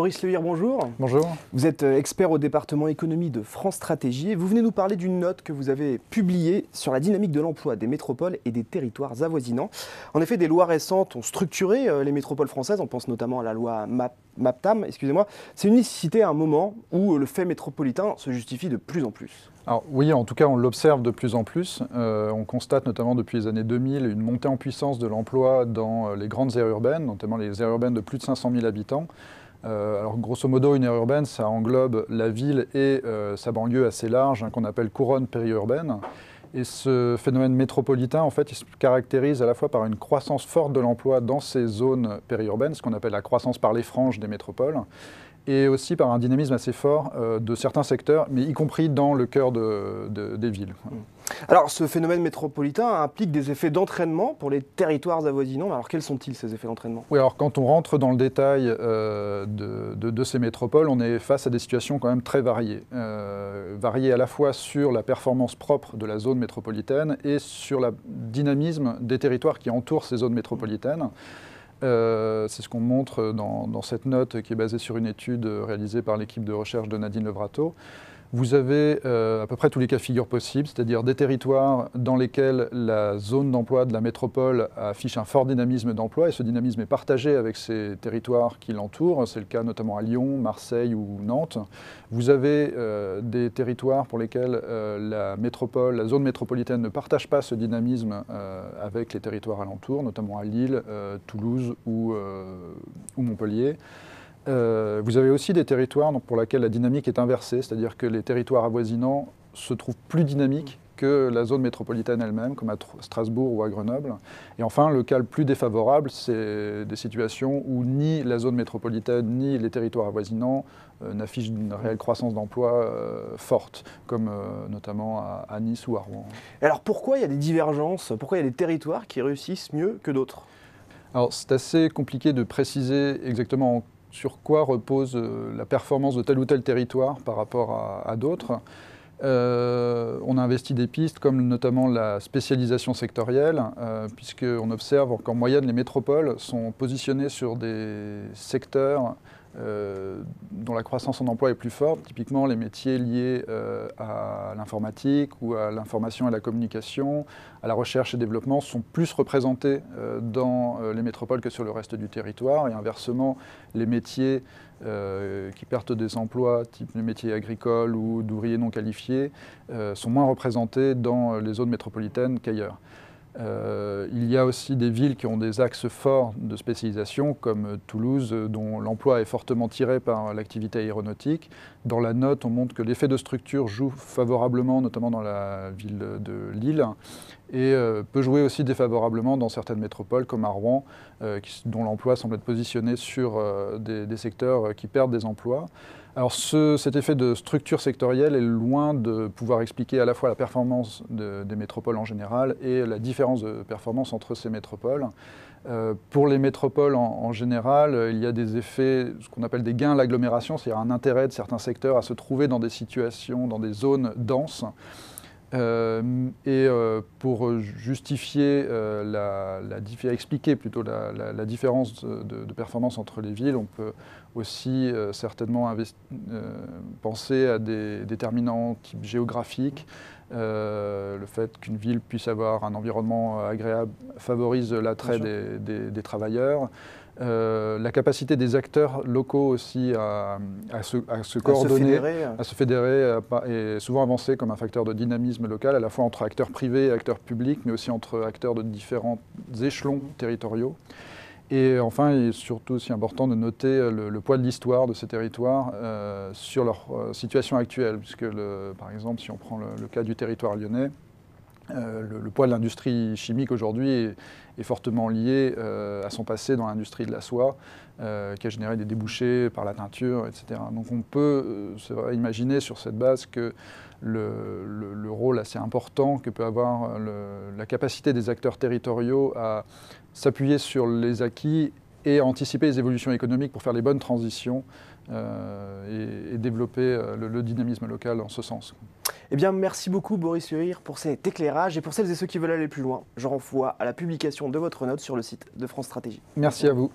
Boris Lehir, bonjour. Bonjour. Vous êtes expert au département économie de France Stratégie et vous venez nous parler d'une note que vous avez publiée sur la dynamique de l'emploi des métropoles et des territoires avoisinants. En effet, des lois récentes ont structuré les métropoles françaises, on pense notamment à la loi MAPTAM, excusez-moi. C'est une nécessité à un moment où le fait métropolitain se justifie de plus en plus. Alors oui, en tout cas, on l'observe de plus en plus. On constate notamment depuis les années 2000 une montée en puissance de l'emploi dans les grandes aires urbaines, notamment les aires urbaines de plus de 500 000 habitants. Alors grosso modo, une aire urbaine, ça englobe la ville et sa banlieue assez large, qu'on appelle couronne périurbaine. Et ce phénomène métropolitain, en fait, il se caractérise à la fois par une croissance forte de l'emploi dans ces zones périurbaines, ce qu'on appelle la croissance par les franges des métropoles, et aussi par un dynamisme assez fort de certains secteurs, mais y compris dans le cœur des villes. Alors, ce phénomène métropolitain implique des effets d'entraînement pour les territoires avoisinants. Alors, quels sont-ils, ces effets d'entraînement? Oui, alors quand on rentre dans le détail de ces métropoles, on est face à des situations quand même très variées. Variées à la fois sur la performance propre de la zone métropolitaine et sur le dynamisme des territoires qui entourent ces zones métropolitaines. C'est ce qu'on montre dans cette note qui est basée sur une étude réalisée par l'équipe de recherche de Nadine Levrato. Vous avez à peu près tous les cas de figure possibles, c'est-à-dire des territoires dans lesquels la zone d'emploi de la métropole affiche un fort dynamisme d'emploi, et ce dynamisme est partagé avec ces territoires qui l'entourent. C'est le cas notamment à Lyon, Marseille ou Nantes. Vous avez des territoires pour lesquels la zone métropolitaine ne partage pas ce dynamisme avec les territoires alentours, notamment à Lille, Toulouse ou Montpellier. Vous avez aussi des territoires pour lesquels la dynamique est inversée, c'est-à-dire que les territoires avoisinants se trouvent plus dynamiques que la zone métropolitaine elle-même, comme à Strasbourg ou à Grenoble. Et enfin, le cas le plus défavorable, c'est des situations où ni la zone métropolitaine ni les territoires avoisinants n'affichent une réelle croissance d'emploi forte, comme notamment à Nice ou à Rouen. Et alors, pourquoi il y a des divergences? Pourquoi il y a des territoires qui réussissent mieux que d'autres? Alors, c'est assez compliqué de préciser exactement sur quoi repose la performance de tel ou tel territoire par rapport à d'autres. On a investi des pistes comme notamment la spécialisation sectorielle, puisqu'on observe qu'en moyenne les métropoles sont positionnées sur des secteurs dont la croissance en emploi est plus forte, typiquement les métiers liés à l'informatique ou à l'information et la communication, à la recherche et développement sont plus représentés dans les métropoles que sur le reste du territoire, et inversement les métiers qui perdent des emplois, type les métiers agricoles ou d'ouvriers non qualifiés, sont moins représentés dans les zones métropolitaines qu'ailleurs. Il y a aussi des villes qui ont des axes forts de spécialisation, comme Toulouse, dont l'emploi est fortement tiré par l'activité aéronautique. Dans la note, on montre que l'effet de structure joue favorablement, notamment dans la ville de Lille, et peut jouer aussi défavorablement dans certaines métropoles, comme à Rouen, dont l'emploi semble être positionné sur des secteurs qui perdent des emplois. Alors cet effet de structure sectorielle est loin de pouvoir expliquer à la fois la performance des métropoles en général et la différence de performance entre ces métropoles. Pour les métropoles en général, il y a des effets, ce qu'on appelle des gains à l'agglomération, c'est-à-dire un intérêt de certains secteurs à se trouver dans des situations, dans des zones denses. Pour justifier, expliquer plutôt la différence de performance entre les villes, on peut aussi certainement penser à des déterminants type géographique. Le fait qu'une ville puisse avoir un environnement agréable favorise l'attrait des travailleurs. La capacité des acteurs locaux aussi à se coordonner, à se fédérer, est souvent avancée comme un facteur de dynamisme local, à la fois entre acteurs privés et acteurs publics, mais aussi entre acteurs de différents échelons territoriaux. Et enfin, il est surtout aussi important de noter le poids de l'histoire de ces territoires sur leur situation actuelle, puisque par exemple, si on prend le cas du territoire lyonnais, le poids de l'industrie chimique aujourd'hui est fortement lié à son passé dans l'industrie de la soie, qui a généré des débouchés par la teinture, etc. Donc on peut imaginer sur cette base que le rôle assez important que peut avoir la capacité des acteurs territoriaux à s'appuyer sur les acquis et à anticiper les évolutions économiques pour faire les bonnes transitions et développer le dynamisme local en ce sens. Eh bien, merci beaucoup Boris Lehir pour cet éclairage, et pour celles et ceux qui veulent aller plus loin, je renvoie à la publication de votre note sur le site de France Stratégie. Merci à vous.